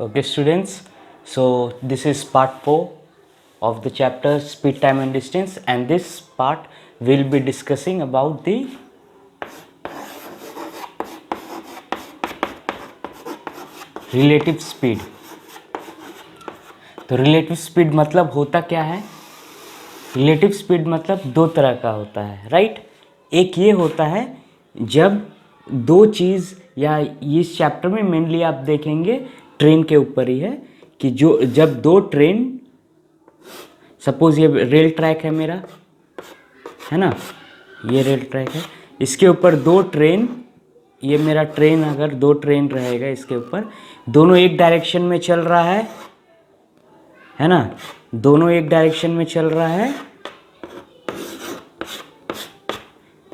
Okay, students. So this is part 4 of the chapter speed, time and distance, and this part will be discussing about the relative speed. तो relative speed मतलब होता क्या है? Relative speed मतलब दो तरह का होता है, राइट? एक ये होता है जब दो चीज़, या इस चैप्टर में मेनली आप देखेंगे ट्रेन के ऊपर ही है कि जब दो ट्रेन, सपोज ये रेल ट्रैक है मेरा, है ना, ये रेल ट्रैक है, इसके ऊपर दो ट्रेन, ये मेरा ट्रेन, अगर दो ट्रेन रहेगा इसके ऊपर, दोनों एक डायरेक्शन में चल रहा है ना, दोनों एक डायरेक्शन में चल रहा है,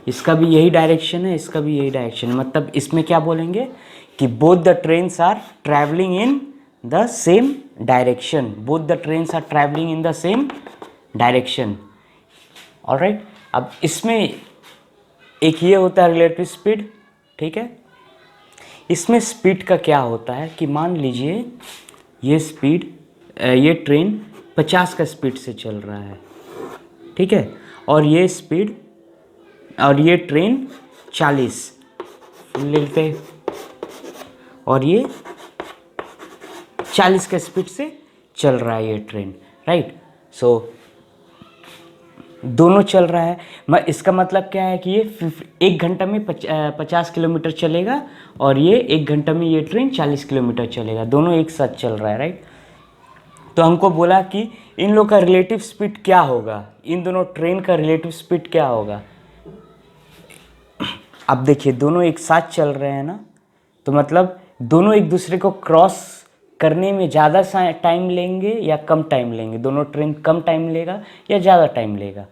इसका भी यही डायरेक्शन है, इसका भी यही डायरेक्शन है, मतलब इसमें क्या बोलेंगे कि both the trains are travelling in the same direction, both the trains are travelling in the same direction. Alright, अब इसमें एक ये होता है रिलेटिव स्पीड, ठीक है। इसमें स्पीड का क्या होता है कि मान लीजिए ये स्पीड, ये ट्रेन 50 का स्पीड से चल रहा है, ठीक है, और ये स्पीड, और ये ट्रेन 40 लेते हैं, और ये 40 के स्पीड से चल रहा है ये ट्रेन, राइट। सो दोनों चल रहा है, इसका मतलब क्या है कि ये 1 घंटा में 50 किलोमीटर चलेगा, और ये 1 घंटा में ये ट्रेन 40 किलोमीटर चलेगा, दोनों एक साथ चल रहा है, राइट। तो हमको बोला कि इन लोग का रिलेटिव स्पीड क्या होगा, इन दोनों ट्रेन का रिलेटिव स्पीड क्या होगा। अब देखिए दोनों एक साथ चल रहे हैं ना, तो मतलब दोनों एक दूसरे को क्रॉस करने में ज़्यादा टाइम लेंगे या कम टाइम लेंगे, दोनों ट्रेन कम टाइम लेगा या ज़्यादा टाइम लेगा।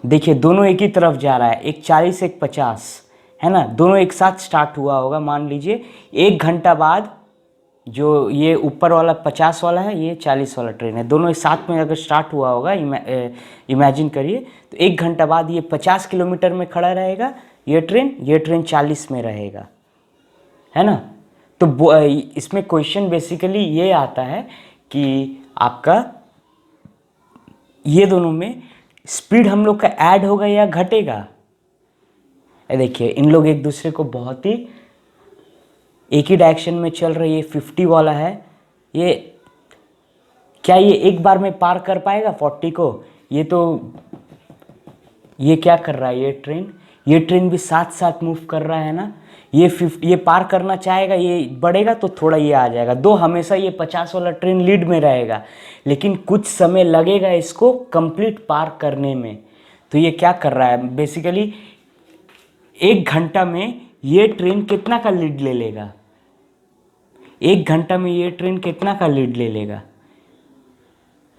देखिए दोनों एक ही तरफ जा रहा है, एक 40 एक 50, है ना, दोनों एक साथ स्टार्ट हुआ होगा। मान लीजिए 1 घंटा बाद जो ये ऊपर वाला 50 वाला है, ये 40 वाला ट्रेन है, दोनों एक साथ में अगर स्टार्ट हुआ होगा, इमेजिन करिए, तो 1 घंटा बाद ये 50 किलोमीटर में खड़ा रहेगा ये ट्रेन 40 में रहेगा, है ना। तो इसमें क्वेश्चन बेसिकली ये आता है कि आपका ये दोनों में स्पीड हम लोग का ऐड होगा या घटेगा। देखिए इन लोग एक दूसरे को बहुत ही एक ही डायरेक्शन में चल रही है, 50 वाला है, ये क्या ये एक बार में पार कर पाएगा 40 को? ये क्या कर रहा है, ये ट्रेन भी साथ साथ मूव कर रहा है ना, ये पार करना चाहेगा, ये बढ़ेगा तो थोड़ा ये आ जाएगा, दो हमेशा ये 50 वाला ट्रेन लीड में रहेगा, लेकिन कुछ समय लगेगा इसको कंप्लीट पार करने में। तो ये क्या कर रहा है बेसिकली, 1 घंटा में ये ट्रेन कितना का लीड ले लेगा, 1 घंटा में ये ट्रेन कितना का लीड ले लेगा,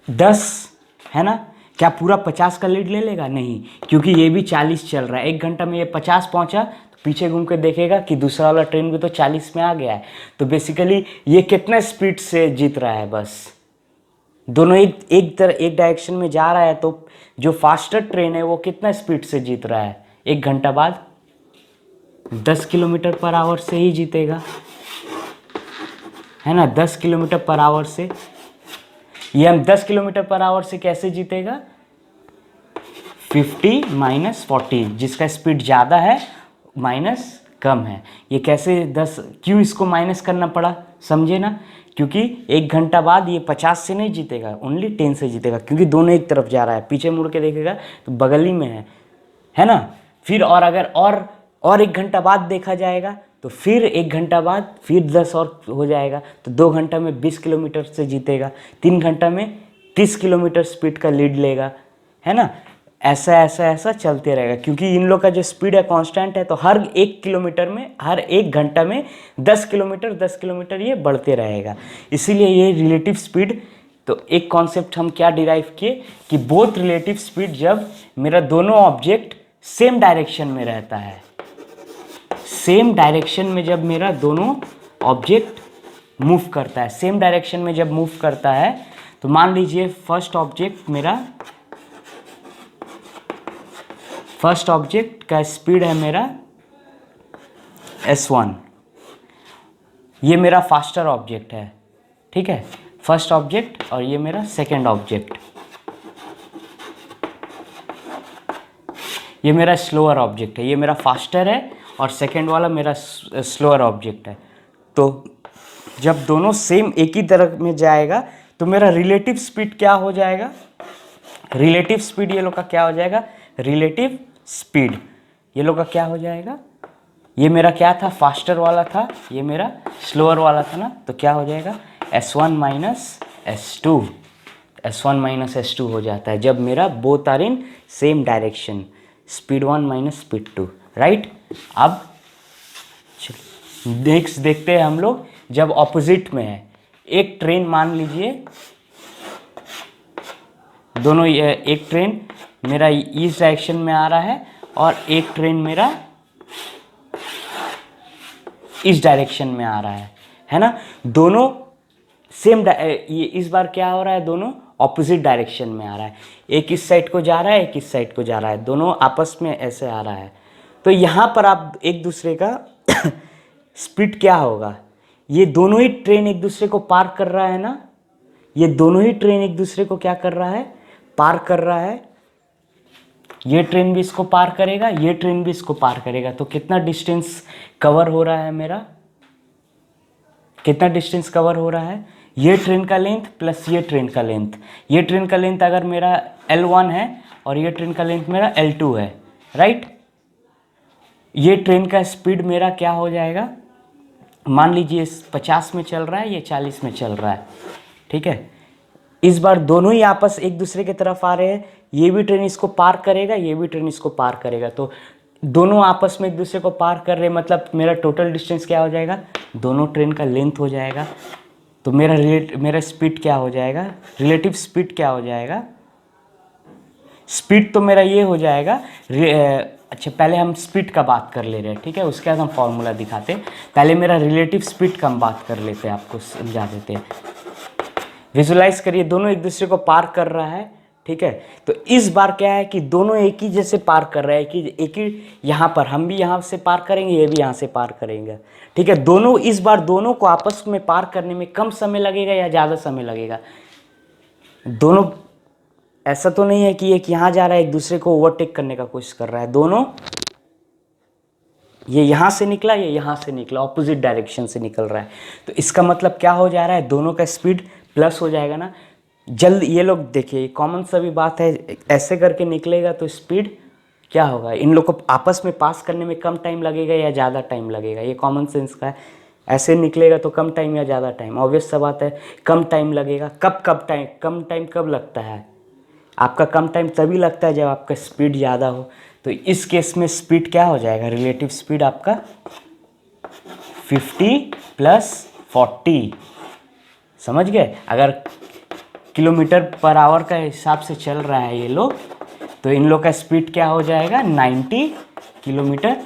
10, है ना। क्या पूरा 50 का लीड ले लेगा? नहीं, क्योंकि ये भी 40 चल रहा है, 1 घंटा में ये 50 पहुंचा तो पीछे घूम के देखेगा कि दूसरा वाला ट्रेन भी तो 40 में आ गया है, तो बेसिकली ये कितना स्पीड से जीत रहा है, बस दोनों एक डायरेक्शन में जा रहा है, तो जो फास्टर ट्रेन है वो कितना स्पीड से जीत रहा है, 1 घंटा बाद 10 किलोमीटर पर आवर से ही जीतेगा, है ना, 10 किलोमीटर पर आवर से। ये हम 10 किलोमीटर पर आवर से कैसे जीतेगा, 50 माइनस 40, जिसका स्पीड ज़्यादा है माइनस कम है। ये कैसे 10, क्यों इसको माइनस करना पड़ा, समझे ना, क्योंकि 1 घंटा बाद ये 50 से नहीं जीतेगा, ओनली 10 से जीतेगा, क्योंकि दोनों एक तरफ जा रहा है, पीछे मुड़ के देखेगा तो बगल ही में है ना। फिर और अगर और 1 घंटा बाद देखा जाएगा तो फिर 1 घंटा बाद फिर 10 और हो जाएगा, तो 2 घंटा में 20 किलोमीटर से जीतेगा, 3 घंटा में 30 किलोमीटर स्पीड का लीड लेगा, है ना। ऐसा चलते रहेगा, क्योंकि इन लोग का जो स्पीड है कांस्टेंट है, तो हर 1 किलोमीटर में, हर 1 घंटा में 10 किलोमीटर ये बढ़ते रहेगा, इसीलिए ये रिलेटिव स्पीड। तो एक कॉन्सेप्ट हम क्या डिराइव किए कि बोथ रिलेटिव स्पीड, जब मेरा दोनों ऑब्जेक्ट सेम डायरेक्शन में रहता है, सेम डायरेक्शन में जब मेरा दोनों ऑब्जेक्ट मूव करता है, सेम डायरेक्शन में जब मूव करता है, तो मान लीजिए फर्स्ट ऑब्जेक्ट का स्पीड है मेरा s1, ये मेरा फास्टर ऑब्जेक्ट है, ठीक है, फर्स्ट ऑब्जेक्ट, और ये मेरा सेकंड ऑब्जेक्ट, ये मेरा स्लोअर ऑब्जेक्ट है। ये मेरा फास्टर है और सेकंड वाला मेरा स्लोअर ऑब्जेक्ट है। तो जब दोनों सेम एक ही तरफ में जाएगा तो मेरा रिलेटिव स्पीड क्या हो जाएगा, रिलेटिव स्पीड ये लोग का क्या हो जाएगा, रिलेटिव स्पीड ये लोग का क्या हो जाएगा, ये मेरा क्या था, फास्टर वाला था, ये मेरा स्लोअर वाला था ना, तो क्या हो जाएगा, S1 minus S2, S1 minus S2 हो जाता है जब मेरा both are in same direction, speed 1 minus speed 2, right. अब नेक्स्ट देखते हैं हम लोग जब ऑपोजिट में है। एक ट्रेन मान लीजिए, दोनों एक ट्रेन मेरा इस डायरेक्शन में आ रहा है और एक ट्रेन मेरा इस डायरेक्शन में आ रहा है ना, दोनों सेम, ये इस बार क्या हो रहा है, दोनों ऑपोजिट डायरेक्शन में आ रहा है, एक इस साइड को जा रहा है, एक इस साइड को जा रहा है, दोनों आपस में ऐसे आ रहा है। तो यहाँ पर आप एक दूसरे का स्पीड क्या होगा, ये दोनों ही ट्रेन एक दूसरे को पार कर रहा है ना, ये दोनों ही ट्रेन एक दूसरे को क्या कर रहा है, पार कर रहा है। ये ट्रेन भी इसको पार करेगा, ये ट्रेन भी इसको पार करेगा, तो कितना डिस्टेंस कवर हो रहा है मेरा, कितना डिस्टेंस कवर हो रहा है, ये ट्रेन का लेंथ प्लस ये ट्रेन का लेंथ। ये ट्रेन का लेंथ अगर मेरा L1 है और ये ट्रेन का लेंथ मेरा L2 है, राइट। ये ट्रेन का स्पीड मेरा क्या हो जाएगा, मान लीजिए 50 में चल रहा है, ये 40 में चल रहा है, ठीक है। इस बार दोनों ही आपस एक दूसरे की तरफ आ रहे हैं, ये भी ट्रेन इसको पार करेगा, ये भी ट्रेन इसको पार करेगा, तो दोनों आपस में एक दूसरे को पार कर रहे हैं, मतलब मेरा टोटल डिस्टेंस क्या हो जाएगा, दोनों ट्रेन का लेंथ हो जाएगा। तो मेरा स्पीड क्या हो जाएगा, रिलेटिव स्पीड क्या हो जाएगा, स्पीड तो मेरा ये हो जाएगा, अच्छा पहले हम स्पीड का बात कर ले रहे हैं, ठीक है, उसके बाद हम फॉर्मूला दिखाते हैं। पहले मेरा रिलेटिव स्पीड का हम बात कर लेते हैं, आपको समझा देते हैं। विजुलाइज करिए, दोनों एक दूसरे को पार कर रहा है, ठीक है। तो इस बार क्या है कि दोनों एक ही जैसे पार कर रहे हैं कि एक ही, यहाँ पर हम भी यहाँ से पार करेंगे, ये भी यहाँ से पार करेंगे, ठीक है। दोनों इस बार दोनों को आपस में पार करने में कम समय लगेगा या ज़्यादा समय लगेगा, दोनों, ऐसा तो नहीं है कि एक यहाँ जा रहा है एक दूसरे को ओवरटेक करने का कोशिश कर रहा है, दोनों, ये यहाँ से निकला, ये यहाँ से निकला, ऑपोजिट डायरेक्शन से निकल रहा है। तो इसका मतलब क्या हो जा रहा है, दोनों का स्पीड प्लस हो जाएगा ना। जल्द ये लोग देखिए, कॉमन सा भी बात है, ऐसे करके निकलेगा तो स्पीड क्या होगा, इन लोग को आपस में पास करने में कम टाइम लगेगा या ज़्यादा टाइम लगेगा, ये कॉमन सेंस का है। ऐसे निकलेगा तो कम टाइम या ज़्यादा टाइम, ऑब्वियस सा बात है, कम टाइम लगेगा। कब टाइम, कम टाइम कब लगता है, आपका कम टाइम तभी लगता है जब आपका स्पीड ज़्यादा हो। तो इस केस में स्पीड क्या हो जाएगा, रिलेटिव स्पीड आपका 50 + 40, समझ गए। अगर किलोमीटर पर आवर का हिसाब से चल रहा है ये लोग, तो इन लोग का स्पीड क्या हो जाएगा, 90 किलोमीटर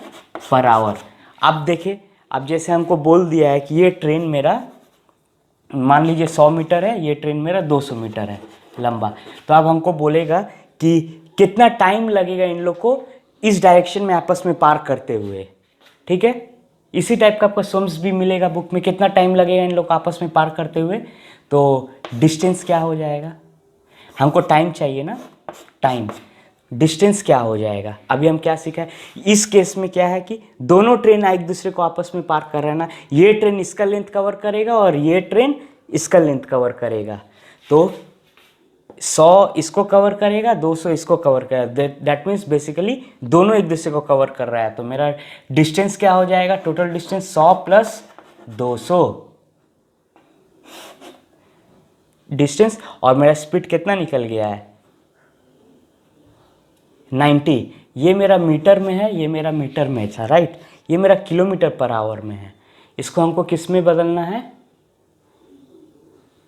पर आवर। अब देखिए, अब जैसे हमको बोल दिया है कि ये ट्रेन मेरा मान लीजिए 100 मीटर है, ये ट्रेन मेरा 200 मीटर है लंबा, तो अब हमको बोलेगा कि कितना टाइम लगेगा इन लोग को इस डायरेक्शन में आपस में पार करते हुए, ठीक है। इसी टाइप का आपका क्वेश्चंस भी मिलेगा बुक में, कितना टाइम लगेगा इन लोग आपस में पार करते हुए, तो डिस्टेंस क्या हो जाएगा, हमको टाइम चाहिए ना, टाइम, डिस्टेंस क्या हो जाएगा। अभी हम क्या सीखा है, इस केस में क्या है कि दोनों ट्रेन एक दूसरे को आपस में पार कर रहा है ना, ये ट्रेन इसका लेंथ कवर करेगा और ये ट्रेन इसका लेंथ कवर करेगा, तो 100 इसको कवर करेगा, 200 इसको कवर करेगा, दैट मीन्स बेसिकली दोनों एक दूसरे को कवर कर रहा है। तो मेरा डिस्टेंस क्या हो जाएगा, टोटल डिस्टेंस 100 + 200 डिस्टेंस, और मेरा स्पीड कितना निकल गया है, 90। ये मेरा मीटर में है, ये मेरा मीटर में था, राइट। ये मेरा किलोमीटर पर आवर में है, इसको हमको किस में बदलना है,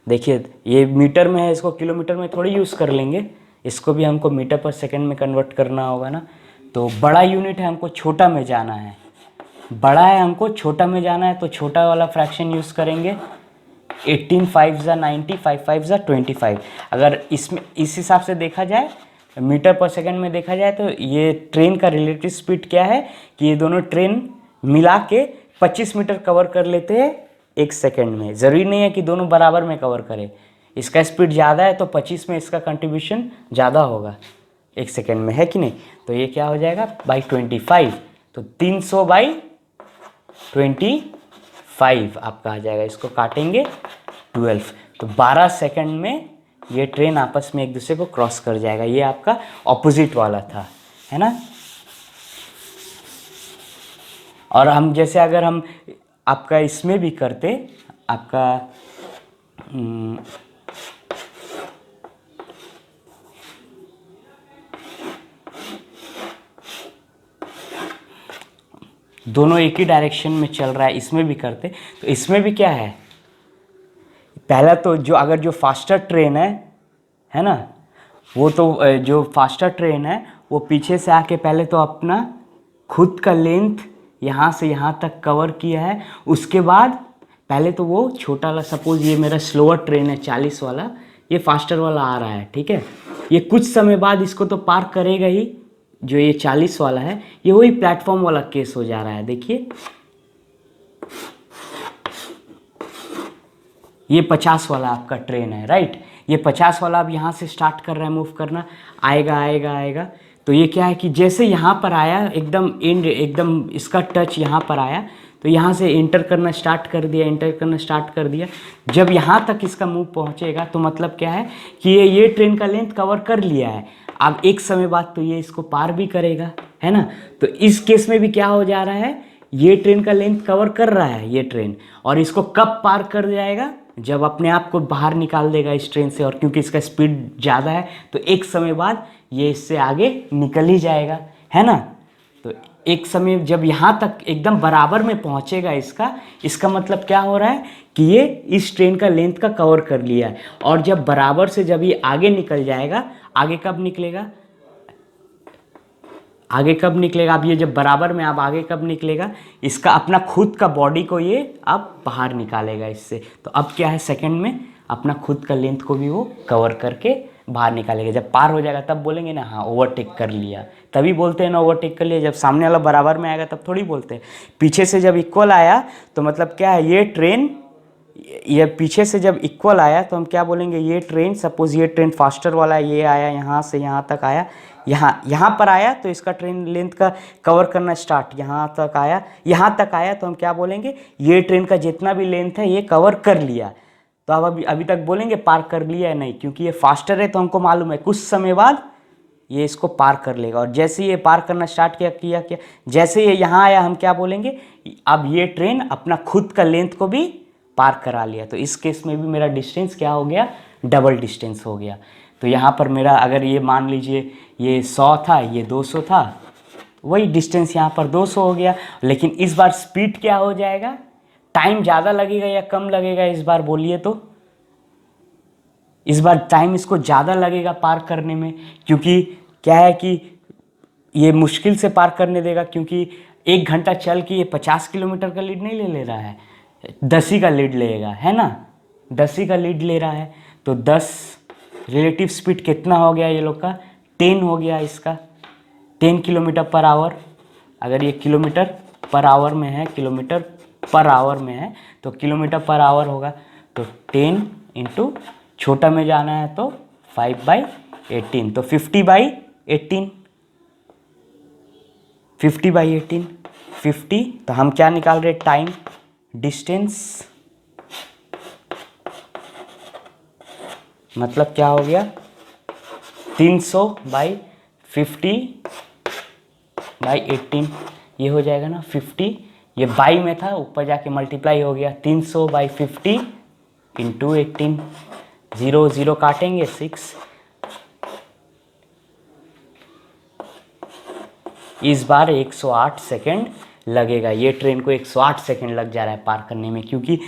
देखिए ये मीटर में है, इसको किलोमीटर में थोड़ी यूज़ कर लेंगे, इसको भी हमको मीटर पर सेकंड में कन्वर्ट करना होगा ना। तो बड़ा यूनिट है, हमको छोटा में जाना है, बड़ा है हमको छोटा में जाना है, तो छोटा वाला फ्रैक्शन यूज़ करेंगे। 18 5 × 90, 5 5 × 25। अगर इसमें इस हिसाब से देखा जाए, मीटर पर सेकंड में देखा जाए, तो ये ट्रेन का रिलेटिव स्पीड क्या है कि ये दोनों ट्रेन मिला के 25 मीटर कवर कर लेते हैं 1 सेकेंड में। ज़रूरी नहीं है कि दोनों बराबर में कवर करे, इसका स्पीड ज़्यादा है तो 25 में इसका कंट्रीब्यूशन ज़्यादा होगा 1 सेकेंड में, है कि नहीं। तो ये क्या हो जाएगा बाई 25, तो 300 बाई 25 आपका आ जाएगा। इसको काटेंगे 12, तो 12 सेकेंड में ये ट्रेन आपस में एक दूसरे को क्रॉस कर जाएगा। ये आपका ऑपोजिट वाला था, है ना। और हम जैसे अगर हम आपका इसमें भी करते, आपका दोनों एक ही डायरेक्शन में चल रहा है, इसमें भी करते तो इसमें भी क्या है, पहला तो जो अगर जो फास्टर ट्रेन है ना, वो तो जो फास्टर ट्रेन है वो पीछे से आके पहले तो अपना खुद का लेंथ यहाँ से यहाँ तक कवर किया है। उसके बाद पहले तो वो छोटा वाला, सपोज ये मेरा स्लोअर ट्रेन है 40 वाला, ये फास्टर वाला आ रहा है, ठीक है। ये कुछ समय बाद इसको तो पार करेगा ही, जो ये 40 वाला है ये वही प्लेटफॉर्म वाला केस हो जा रहा है। देखिए ये 50 वाला आपका ट्रेन है, राइट। ये 50 वाला अब यहाँ से स्टार्ट कर रहा है मूव करना, आएगा आएगा आएगा। तो ये क्या है कि जैसे यहाँ पर आया एकदम एंड, एकदम इसका टच यहाँ पर आया तो यहाँ से एंटर करना स्टार्ट कर दिया, एंटर करना स्टार्ट कर दिया। जब यहाँ तक इसका मूव पहुँचेगा तो मतलब क्या है कि ये ट्रेन का लेंथ कवर कर लिया है। अब एक समय बाद तो ये इसको पार भी करेगा, है ना। तो इस केस में भी क्या हो जा रहा है, ये ट्रेन का लेंथ कवर कर रहा है ये ट्रेन, और इसको कब पार कर जाएगा, जब अपने आप को बाहर निकाल देगा इस ट्रेन से। और क्योंकि इसका स्पीड ज़्यादा है तो एक समय बाद ये इससे आगे निकल ही जाएगा, है ना। तो एक समय जब यहाँ तक एकदम बराबर में पहुँचेगा इसका मतलब क्या हो रहा है कि ये इस ट्रेन का लेंथ का कवर कर लिया है। और जब बराबर से जब ये आगे निकल जाएगा, आगे कब निकलेगा, आगे कब निकलेगा, अब ये जब बराबर में, अब आगे कब निकलेगा, इसका अपना खुद का बॉडी को ये अब बाहर निकालेगा इससे। तो अब क्या है, सेकंड में अपना खुद का लेंथ को भी वो कवर करके बाहर निकालेगा। जब पार हो जाएगा तब बोलेंगे ना हाँ ओवरटेक कर लिया, तभी बोलते हैं ना ओवरटेक कर लिया। जब सामने वाला बराबर में आएगा तब थोड़ी बोलते हैं। पीछे से जब इक्वल आया तो मतलब क्या है, ये ट्रेन, ये पीछे से जब इक्वल आया तो हम क्या बोलेंगे, ये ट्रेन, सपोज ये ट्रेन फास्टर वाला है, ये आया यहाँ से यहाँ तक आया, यहाँ पर आया तो इसका ट्रेन लेंथ का कवर करना स्टार्ट, यहाँ तक आया तो हम क्या बोलेंगे, ये ट्रेन का जितना भी लेंथ है ये कवर कर लिया। तो अब अभी तक बोलेंगे पार कर लिया है नहीं, क्योंकि ये फास्टर है तो हमको मालूम है कुछ समय बाद ये इसको पार कर लेगा। और जैसे ये पार करना स्टार्ट किया जैसे ये यहाँ आया हम क्या बोलेंगे, अब ये ट्रेन अपना खुद का लेंथ को भी पार करा लिया। तो इस केस में भी मेरा डिस्टेंस क्या हो गया, डबल डिस्टेंस हो गया। तो यहाँ पर मेरा अगर ये मान लीजिए ये 100 था, ये 200 था, वही डिस्टेंस यहाँ पर 200 हो गया। लेकिन इस बार स्पीड क्या हो जाएगा, टाइम ज़्यादा लगेगा या कम लगेगा इस बार बोलिए तो। इस बार टाइम इसको ज़्यादा लगेगा पार करने में, क्योंकि क्या है कि ये मुश्किल से पार करने देगा, क्योंकि 1 घंटा चल के ये 50 किलोमीटर का लीड नहीं ले रहा है, 10 ही का लीड लेगा, है ना, 10 ही का लीड ले रहा है। तो 10 रिलेटिव स्पीड कितना हो गया ये लोग का, 10 हो गया इसका, 10 किलोमीटर पर आवर। अगर ये किलोमीटर पर आवर में है, किलोमीटर पर आवर में है तो किलोमीटर पर आवर होगा। तो 10 इंटू छोटा में जाना है तो 5/18, तो 50/18, 50/18, 50। तो हम क्या निकाल रहे, टाइम, डिस्टेंस, मतलब क्या हो गया 300/50/18, ये हो जाएगा ना 50, ये बाई में था ऊपर जाके मल्टीप्लाई हो गया, 300/50 इंटू 18, 0 0 काटेंगे 6। इस बार 108 सेकेंड लगेगा, ये ट्रेन को 108 सेकेंड लग जा रहा है पार करने में, क्योंकि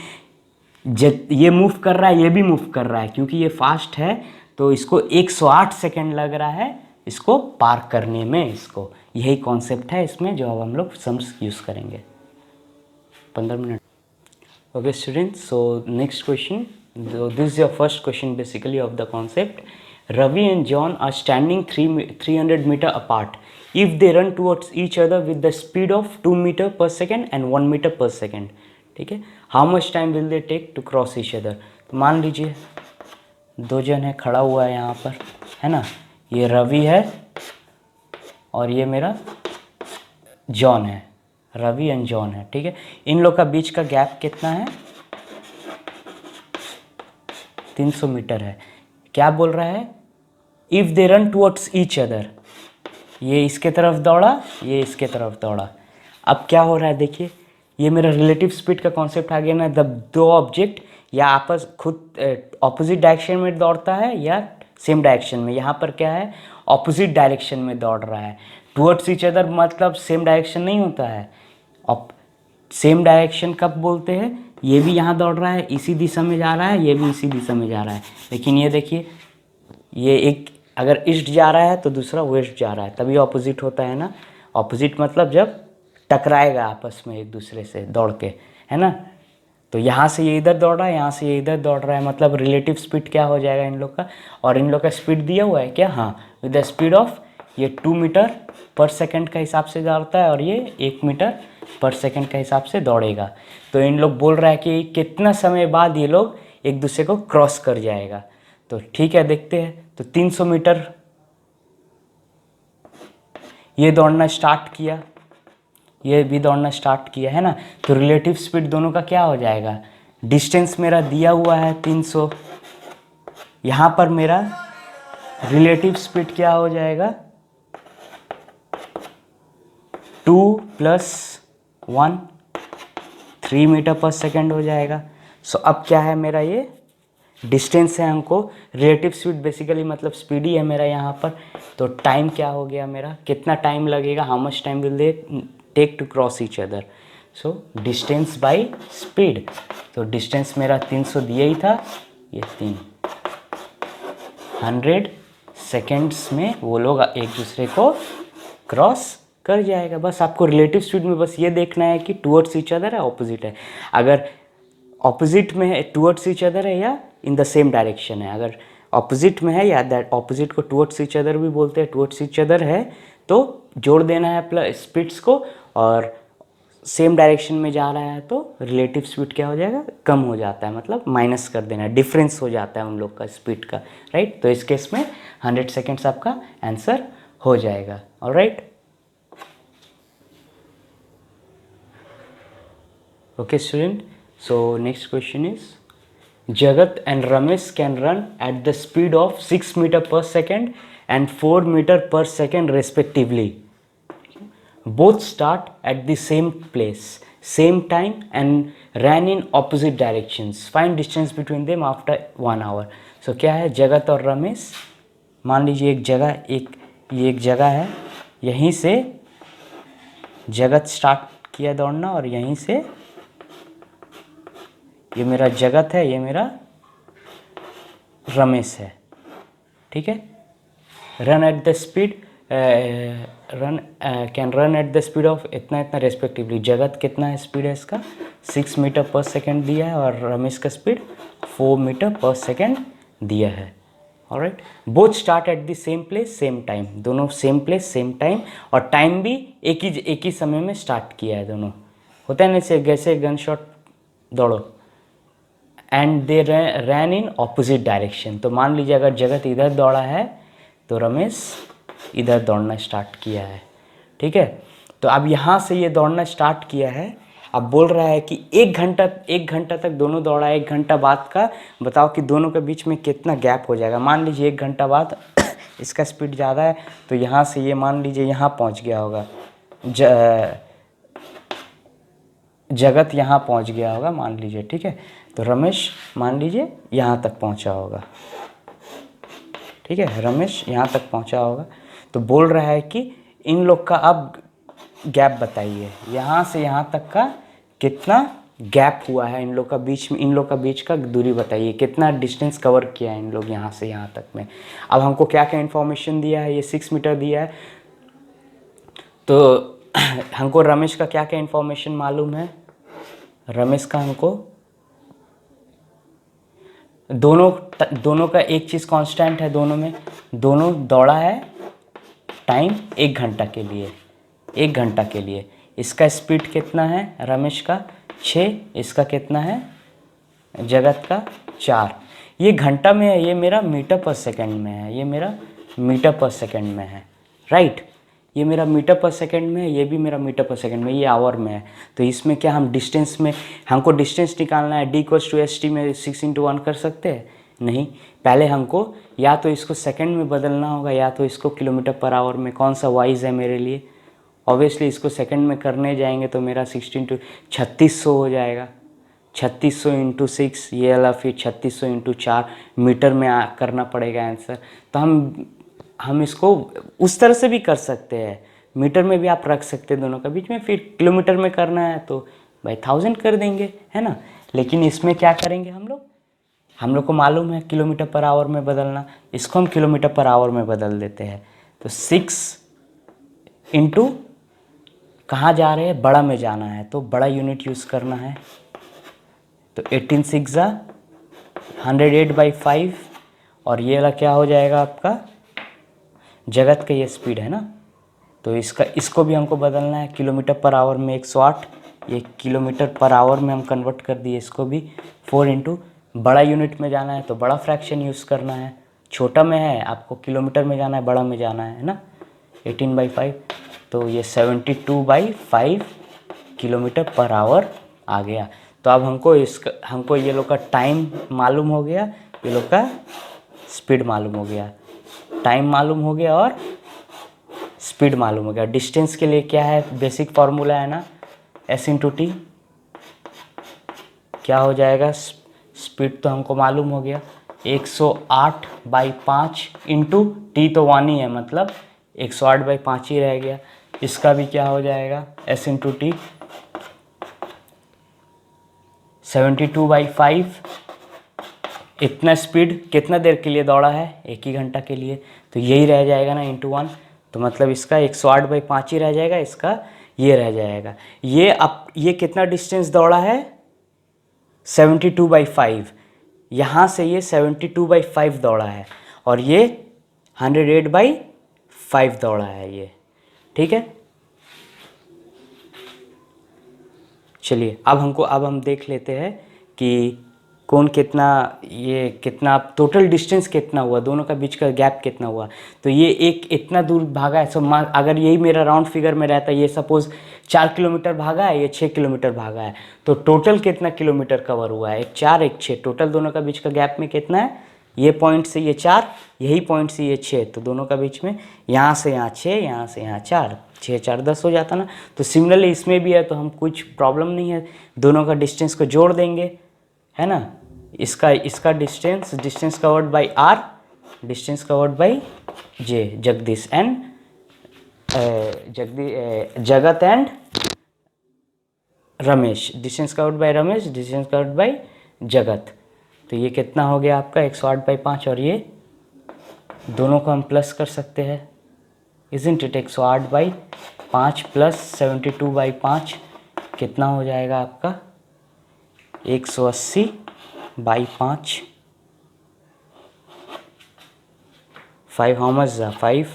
ये मूव कर रहा है, ये भी मूव कर रहा है, क्योंकि ये फास्ट है तो इसको 108 सेकेंड लग रहा है इसको पार करने में। इसको यही कॉन्सेप्ट है इसमें जो अब हम लोग सम्स यूज़ करेंगे। 15 minute. Okay students, so next question, this is your first question basically of the concept. Ravi and John are standing 300 meter apart. If they run towards each other with the speed of 2 meter per second and 1 meter per second, ठीक है। How much time will they take to cross each other. तो मान लीजिए 2 जन है, खड़ा हुआ है यहाँ पर, है ना, ये रवि है और ये मेरा जॉन है, रवि एंड जॉन है, ठीक है। इन लोग का बीच का गैप कितना है, 300 मीटर है। क्या बोल रहा है, if they run towards each other, ये इसके तरफ दौड़ा, ये इसके तरफ दौड़ा। अब क्या हो रहा है देखिए, ये मेरा रिलेटिव स्पीड का कॉन्सेप्ट आ गया ना। जब दो ऑब्जेक्ट या आपस खुद ऑपोजिट डायरेक्शन में दौड़ता है या सेम डायरेक्शन में, यहाँ पर क्या है, ऑपोजिट डायरेक्शन में दौड़ रहा है। टुवर्ड्स ईच अदर मतलब सेम डायरेक्शन नहीं होता है। सेम डायरेक्शन कब बोलते हैं, ये भी यहाँ दौड़ रहा है, इसी दिशा में जा रहा है, ये भी इसी दिशा में जा रहा है। लेकिन ये देखिए, ये एक अगर ईस्ट जा रहा है तो दूसरा वेस्ट जा रहा है, तभी ऑपोजिट होता है ना। ऑपोजिट मतलब जब टकराएगा आपस में एक दूसरे से दौड़ के, है ना। तो यहाँ से ये इधर दौड़ रहा है, यहाँ से ये इधर दौड़ रहा है, मतलब रिलेटिव स्पीड क्या हो जाएगा इन लोग का। और इन लोग का स्पीड दिया हुआ है क्या, हाँ, विद द स्पीड ऑफ, ये 2 मीटर पर सेकंड का हिसाब से दौड़ता है और ये 1 मीटर पर सेकंड का हिसाब से दौड़ेगा। तो इन लोग बोल रहा है कि कितना समय बाद ये लोग एक दूसरे को क्रॉस कर जाएगा। तो ठीक है, देखते हैं। तो 300 मीटर ये दौड़ना स्टार्ट किया, ये भी दौड़ना स्टार्ट किया, है ना। तो रिलेटिव स्पीड दोनों का क्या हो जाएगा, डिस्टेंस मेरा दिया हुआ है 300, यहाँ पर मेरा रिलेटिव स्पीड क्या हो जाएगा, 2 + 1 3 मीटर पर सेकेंड हो जाएगा। सो अब क्या है मेरा, ये डिस्टेंस है हमको, रिलेटिव स्पीड बेसिकली मतलब स्पीड ही है मेरा यहाँ पर। तो टाइम क्या हो गया मेरा, कितना टाइम लगेगा, how much time will they take to cross each other. So distance by speed. तो डिस्टेंस मेरा 300 दिया ही था, ये 300 सेकेंड्स में वो लोग एक दूसरे को क्रॉस कर जाएगा। बस आपको रिलेटिव स्पीड में बस ये देखना है कि टुवर्ड्स ईच अदर है, ऑपोजिट है। अगर ऑपोजिट में है, टुवर्ड्स ईच अदर है, या इन द सेम डायरेक्शन है। अगर ऑपोजिट में है, या दैट ऑपोजिट को टुवर्ड्स ईच अदर भी बोलते हैं, टुवर्ड्स ईच अदर है तो जोड़ देना है प्लस स्पीड्स को, और सेम डायरेक्शन में जा रहा है तो रिलेटिव स्पीड क्या हो जाएगा, कम हो जाता है, मतलब माइनस कर देना, डिफरेंस हो जाता है उन लोग का स्पीड का, राइट। तो इस केस में 100 सेकेंड्स आपका आंसर हो जाएगा, alright. Okay student, so next question is, Jagat and Ramesh can run at the speed of 6 meter per second and 4 meter per second respectively. Both start at the same place, same time and ran in opposite directions. Find distance between them after 1 hour. So क्या है, जगत और रमेश, मान लीजिए एक जगह, ये एक जगह है, यहीं से जगत स्टार्ट किया दौड़ना और यहीं से ये मेरा जगत है, ये मेरा रमेश है, ठीक है। Run at the speed, can run at the speed of इतना इतना रेस्पेक्टिवली। जगत कितना है स्पीड है इसका, 6 मीटर पर सेकेंड दिया है, और रमेश का स्पीड 4 मीटर पर सेकेंड दिया है, alright. Both start at the same place same time, दोनों सेम प्लेस सेम टाइम, और टाइम भी एक ही समय में स्टार्ट किया है दोनों। होता है ना जैसे गन शॉट दौड़ो, and they ran in opposite direction. तो मान लीजिए अगर जगत इधर दौड़ा है तो रमेश इधर दौड़ना स्टार्ट किया है, ठीक है। तो अब यहाँ से ये दौड़ना स्टार्ट किया है, अब बोल रहा है कि 1 घंटा तक दोनों दौड़ा है। 1 घंटा बाद का बताओ कि दोनों के बीच में कितना गैप हो जाएगा। मान लीजिए 1 घंटा बाद इसका स्पीड ज़्यादा है, तो यहाँ से ये मान लीजिए यहाँ पहुँच गया होगा, जगत यहाँ पहुँच गया होगा मान लीजिए, ठीक है। तो रमेश मान लीजिए यहाँ तक पहुँचा होगा, ठीक है, रमेश यहाँ तक पहुँचा होगा। तो बोल रहा है कि इन लोग का अब गैप बताइए, यहाँ से यहाँ तक का कितना गैप हुआ है इन लोग का बीच में, इन लोग का बीच का दूरी बताइए, कितना डिस्टेंस कवर किया है इन लोग यहाँ से यहाँ तक में। अब हमको क्या क्या इन्फॉर्मेशन दिया है, ये 6 मीटर दिया है, तो हमको रमेश का क्या क्या इन्फॉर्मेशन मालूम है। रमेश का हमको दोनों का एक चीज़ कांस्टेंट है, दोनों में, दोनों दौड़ा है टाइम 1 घंटा के लिए, 1 घंटा के लिए। इसका स्पीड कितना है रमेश का, 6, इसका कितना है जगत का 4। ये घंटा में है, ये मेरा मीटर पर सेकंड में है, ये मेरा मीटर पर सेकंड में है, राइट। ये मेरा मीटर पर सेकंड में है, ये भी मेरा मीटर पर सेकंड में, ये आवर में है। तो इसमें क्या हम डिस्टेंस में, हमको डिस्टेंस निकालना है, d=st में 6 × 1 कर सकते हैं? नहीं, पहले हमको या तो इसको सेकंड में बदलना होगा या तो इसको किलोमीटर पर आवर में। कौन सा वाइज है मेरे लिए? ऑब्वियसली इसको सेकंड में करने जाएंगे तो मेरा 16 × 3600 हो जाएगा। 3600 × 6, ये वाला फिर 3600 × 4 मीटर में करना पड़ेगा आंसर। तो हम इसको उस तरह से भी कर सकते हैं, मीटर में भी आप रख सकते हैं दोनों का बीच में, फिर किलोमीटर में करना है तो भाई 1000 कर देंगे, है ना। लेकिन इसमें क्या करेंगे हम लोग को मालूम है किलोमीटर पर आवर में बदलना, इसको हम किलोमीटर पर आवर में बदल देते हैं। तो 6 इंटू कहाँ जा रहे हैं, बड़ा में जाना है तो बड़ा यूनिट यूज़ करना है। तो 18 × 6 = 108/5 और ये वाला क्या हो जाएगा आपका जगत का ये स्पीड है ना। तो इसको भी हमको बदलना है किलोमीटर पर आवर में 108, ये किलोमीटर पर आवर में हम कन्वर्ट कर दिए इसको भी। 4 इंटू बड़ा यूनिट में जाना है तो बड़ा फ्रैक्शन यूज़ करना है, छोटा में है आपको किलोमीटर में जाना है, बड़ा में जाना है ना। 18/5 तो ये 72/5 किलोमीटर पर आवर आ गया। तो अब हमको ये लोग का टाइम मालूम हो गया, ये लोग का स्पीड मालूम हो गया, टाइम मालूम हो गया और स्पीड मालूम हो गया। डिस्टेंस के लिए क्या है, बेसिक फार्मूला है ना, s × t। क्या हो जाएगा, स्पीड तो हमको मालूम हो गया 108/5 इंटू टी तो 1 ही है, मतलब 108/5 ही रह गया। इसका भी क्या हो जाएगा s × t 72/5। इतना स्पीड कितना देर के लिए दौड़ा है, 1 ही घंटा के लिए, तो यही रह जाएगा ना × 1। तो मतलब इसका 108/5 ही रह जाएगा, इसका ये रह जाएगा। ये कितना डिस्टेंस दौड़ा है 72/5, यहाँ से ये 72/5 दौड़ा है और ये 108/5 दौड़ा है ये, ठीक है। चलिए अब हम देख लेते हैं कि कौन कितना टोटल डिस्टेंस कितना हुआ, दोनों का बीच का गैप कितना हुआ। तो ये एक इतना दूर भागा है, अगर यही मेरा राउंड फिगर में रहता है, ये सपोज 4 किलोमीटर भागा है, ये 6 किलोमीटर भागा है, तो टोटल कितना किलोमीटर कवर हुआ है, एक 4 एक 6, टोटल दोनों का बीच का गैप में कितना है, ये पॉइंट से ये 4, यही पॉइंट से ये 6, तो दोनों का बीच में यहाँ से यहाँ 6, यहाँ से यहाँ 4, 6 4 10 हो जाता ना। तो सिमिलरली इसमें भी है, तो हम कुछ प्रॉब्लम नहीं है, दोनों का डिस्टेंस को जोड़ देंगे, है ना। इसका distance covered by r, distance covered by j, जगत and Ramesh, distance covered by Ramesh, distance covered by जगत। तो ये कितना हो गया आपका 108/5 और ये दोनों को हम प्लस कर सकते हैं, इज़न्ट इट। 108/5 प्लस 72/5 कितना हो जाएगा आपका 180/5। 5 how much is 5,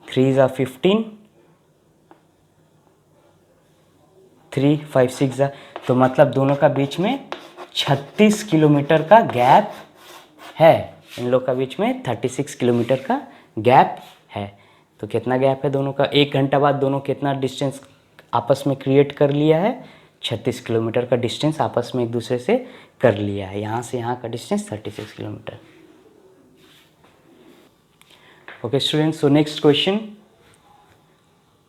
3 is 15, 3 5 6 तो मतलब दोनों का बीच में 36 किलोमीटर का गैप है, इन लोग का बीच में 36 किलोमीटर का गैप है। तो कितना गैप है दोनों का, 1 घंटा बाद दोनों कितना डिस्टेंस आपस में क्रिएट कर लिया है, 36 किलोमीटर का डिस्टेंस आपस में एक दूसरे से कर लिया है। यहाँ से यहाँ का distance 36 kilometre. Okay students, so next question,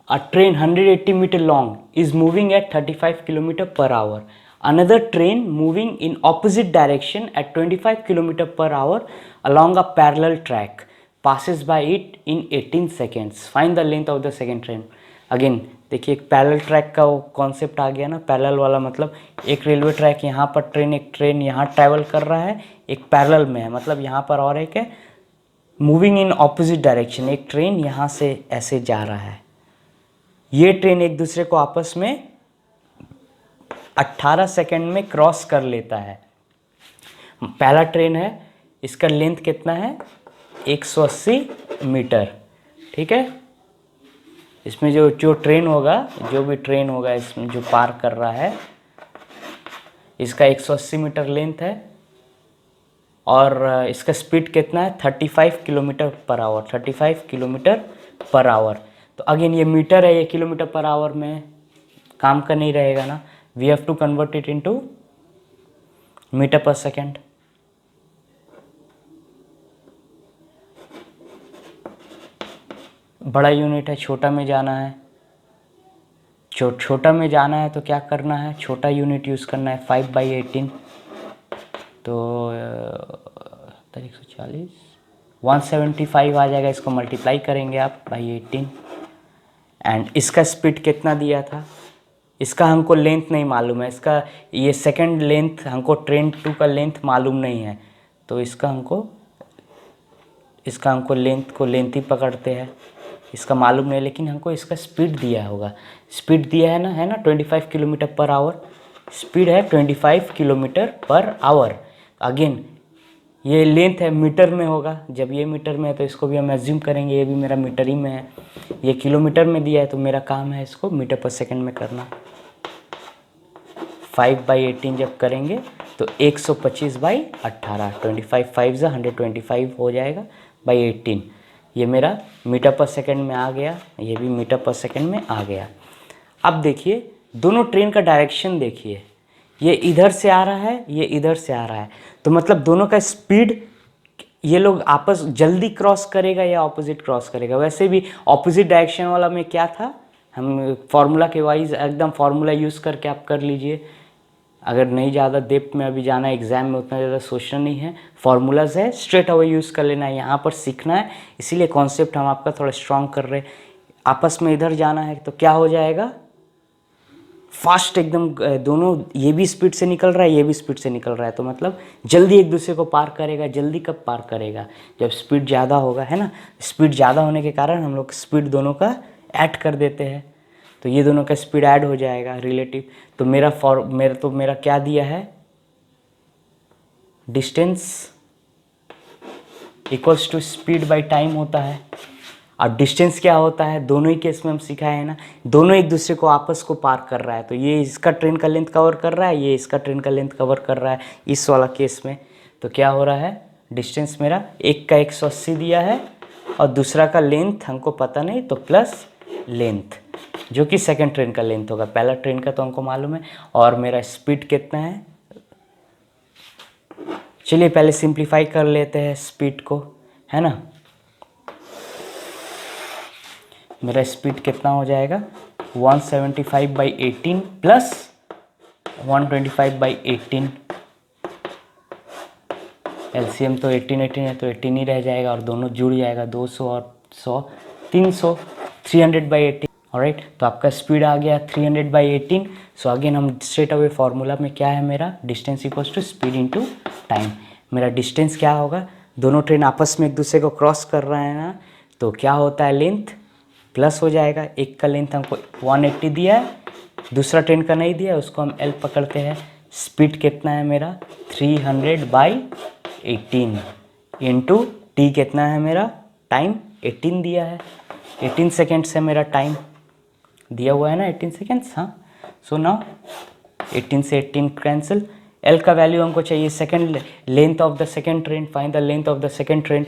a train 180 meter long is moving at 35 km/h. Another train moving in opposite direction at 25 km/h along a parallel track passes by it in 18 seconds. Find the length of the second train. Again देखिए एक parallel track का वो concept आ गया ना, parallel वाला मतलब एक railway track यहाँ पर एक ट्रेन यहाँ ट्रैवल कर रहा है, एक पैरेलल में है, मतलब यहाँ पर और एक है मूविंग इन ऑपोजिट डायरेक्शन, एक ट्रेन यहाँ से ऐसे जा रहा है। ये ट्रेन एक दूसरे को आपस में 18 सेकंड में क्रॉस कर लेता है। पहला ट्रेन है, इसका लेंथ कितना है 180 मीटर, ठीक है। इसमें जो ट्रेन होगा, जो भी ट्रेन होगा इसमें जो पार कर रहा है, इसका 180 मीटर लेंथ है और इसका स्पीड कितना है 35 kilometre per hour, 35 kilometre per hour. तो अगेन ये मीटर है, ये किलोमीटर पर आवर में काम का नहीं रहेगा ना, we have to convert it into metre per second. बड़ा यूनिट है, छोटा में जाना है, छोटा में जाना है तो क्या करना है, छोटा यूनिट यूज़ करना है 5/18। तो 140 175 आ जाएगा, इसको मल्टीप्लाई करेंगे आप बाई 18। एंड इसका स्पीड कितना दिया था, इसका हमको लेंथ नहीं मालूम है, इसका ये सेकंड लेंथ हमको ट्रेन 2 का लेंथ मालूम नहीं है, तो इसका हमको लेंथ ही पकड़ते हैं, इसका मालूम नहीं, लेकिन हमको इसका स्पीड दिया होगा, स्पीड दिया है ना 25 किलोमीटर पर आवर, स्पीड है 25 किलोमीटर पर आवर। अगेन ये लेंथ है, मीटर में होगा, जब ये मीटर में है तो इसको भी हम एज्यूम करेंगे ये भी मेरा मीटर ही में है, ये किलोमीटर में दिया है तो मेरा काम है इसको मीटर पर सेकंड में करना। 5/18 जब करेंगे तो 125/18, 25 5 125 हो जाएगा बाई 18। ये मेरा मीटर पर सेकंड में आ गया, ये भी मीटर पर सेकंड में आ गया। अब देखिए दोनों ट्रेन का डायरेक्शन देखिए, ये इधर से आ रहा है, ये इधर से आ रहा है, तो मतलब दोनों का स्पीड, ये लोग आपस जल्दी क्रॉस करेगा या ऑपोजिट क्रॉस करेगा। वैसे भी ऑपोजिट डायरेक्शन वाला में क्या था, हम फार्मूला के वाइज एकदम फार्मूला यूज़ करके आप कर लीजिए, अगर नहीं ज़्यादा डेप्थ में अभी जाना है, एग्जाम में उतना ज़्यादा सोचना नहीं है, फार्मूलाज है स्ट्रेट अवे यूज़ कर लेना है, यहाँ पर सीखना है, इसीलिए कॉन्सेप्ट हम आपका थोड़ा स्ट्रॉन्ग कर रहे हैं। आपस में इधर जाना है तो क्या हो जाएगा, फास्ट एकदम, दोनों ये भी स्पीड से निकल रहा है, ये भी स्पीड से निकल रहा है, तो मतलब जल्दी एक दूसरे को पार करेगा। जल्दी कब पार करेगा, जब स्पीड ज़्यादा होगा, है ना। स्पीड ज़्यादा होने के कारण हम लोग स्पीड दोनों का ऐड कर देते हैं, तो ये दोनों का स्पीड ऐड हो जाएगा रिलेटिव। तो मेरा क्या दिया है, distance equals to speed by time होता है। अब डिस्टेंस क्या होता है, दोनों ही केस में हम सिखाए हैं ना, दोनों एक दूसरे को आपस को पार कर रहा है, तो ये इसका ट्रेन का लेंथ कवर कर रहा है, ये इसका ट्रेन का लेंथ कवर कर रहा है इस वाला केस में। तो क्या हो रहा है, डिस्टेंस मेरा एक का 180 दिया है और दूसरा का लेंथ हमको पता नहीं, तो प्लस लेंथ जो कि सेकंड ट्रेन का लेंथ होगा, पहला ट्रेन का तो हमको मालूम है। और मेरा स्पीड कितना है, चलिए पहले सिंप्लीफाई कर लेते हैं स्पीड को, है ना। मेरा स्पीड कितना हो जाएगा 175/18 प्लस 125/18, एलसीएम तो 18 है तो 18 ही रह जाएगा और दोनों जुड़ जाएगा, 200 और 100 300, 300/18। ऑलराइट, तो आपका स्पीड आ गया 300/18। सो अगेन हम स्ट्रेट अवे फार्मूला में क्या है मेरा, distance equals to speed into time. मेरा डिस्टेंस क्या होगा, दोनों ट्रेन आपस में एक दूसरे को क्रॉस कर रहे हैं ना, तो क्या होता है, लेंथ प्लस हो जाएगा। एक का लेंथ हमको 180 दिया है, दूसरा ट्रेन का नहीं दिया है, उसको हम एल पकड़ते हैं। स्पीड कितना है मेरा 300/18 इंटू टी कितना है मेरा, टाइम 18 दिया है, 18 सेकेंड्स है मेरा टाइम दिया हुआ है ना, 18 सेकेंड्स। हाँ, सो नाउ 18 से 18 कैंसिल, एल का वैल्यू हमको चाहिए second length of the second train, find the length of the second train.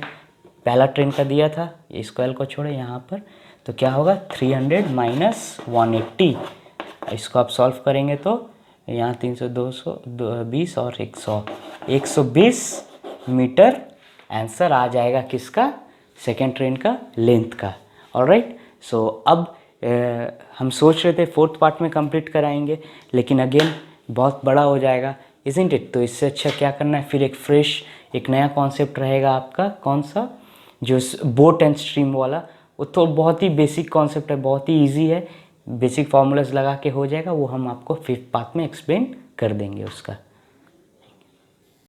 पहला ट्रेन का दिया था, इसको एल को छोड़े यहाँ पर, तो क्या होगा 300 माइनस 180। इसको आप सॉल्व करेंगे तो यहाँ 300 220 और 120 मीटर आंसर आ जाएगा किसका, सेकेंड ट्रेन का लेंथ का। ऑलराइट, सो अब हम सोच रहे थे फोर्थ पार्ट में कंप्लीट कराएंगे, लेकिन अगेन बहुत बड़ा हो जाएगा, इज़न्ट इट। तो इससे अच्छा क्या करना है, फिर एक नया कॉन्सेप्ट रहेगा आपका, कौन सा, जो बोट एंड स्ट्रीम वाला। वो तो बहुत ही बेसिक कॉन्सेप्ट है, बहुत ही इजी है, बेसिक फार्मूलाज लगा के हो जाएगा, वो हम आपको फिफ्थ पार्ट में एक्सप्लेन कर देंगे उसका।